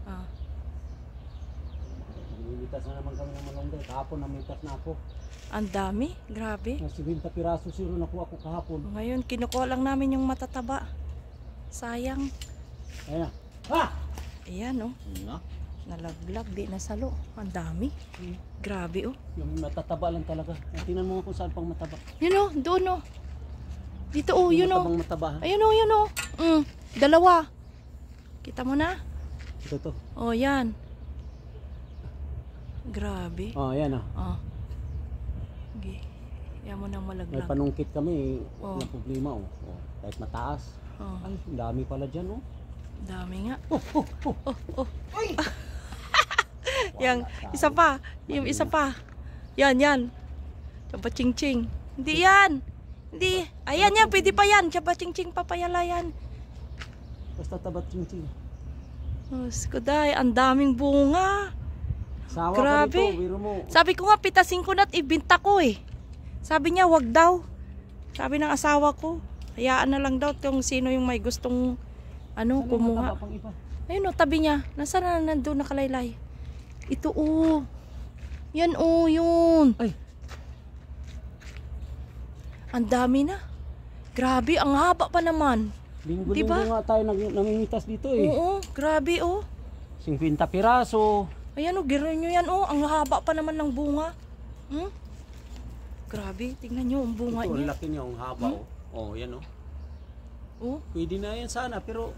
Ah. Namimitas na naman kami ng malunggay. Kahapon namitas na ako. Ang dami, grabe. Na 70 piraso siro nakuha ko kahapon. Ngayon, kinukuha lang namin yung matataba. Sayang. Ayan na. Ha! Ayan, oh. Na? Nalaglag, di nasalo. Ang dami. Grabe, oh. Yung matataba lang talaga. Tingnan mo kung saan pang mataba. Yun, oh. Doon, oh. Dito, oh. Yun, oh. Matabang mataba. Ha? Ayun, oh. Yun, oh. Dalawa. Kita mo na? Ito to. Oh, yan. Grabe. Oh, ayan ah. Oh. Okay. Yan mo nang May malaglag. panungkit kami. Oh. Na problema oh. Oh. Kahit mataas. Oh. Ay, ang dami pala dyan oh. Dami nga. Oh. Ay! Yang isa pa. Yung isa pa. Yan. Tsaba ching-ching. Hindi yan. Hindi. Ayan yan. Pwede pa yan. Tsaba ching-ching papayala yan. Basta tabat ching-ching. Oh, skuday. Ang daming bunga. Sawa Grabe. ka dito, biro mo. Sabi ko nga, pitasin ko na't ibinta ko eh. Sabi niya, wag daw. Sabi ng asawa ko, hayaan na lang daw kung sino yung may gustong Ano kumuha. pang iba? Ayun o, tabi niya. Nasaan na nandun nakalaylay? Ito o. Yan o, yun. Ay. Ang dami na. Grabe, ang haba pa naman. Linggo-linggo Diba? nga tayo namimitas dito eh. Oo, grabe o. 50 piraso. Ayan o, giro nyo yan o. Ang haba pa naman ng bunga. Grabe, tingnan nyo ang bunga Ito, ang niya. laki niya, ang haba oh. Oh, yan oh. Oh. Pwede na yan sana pero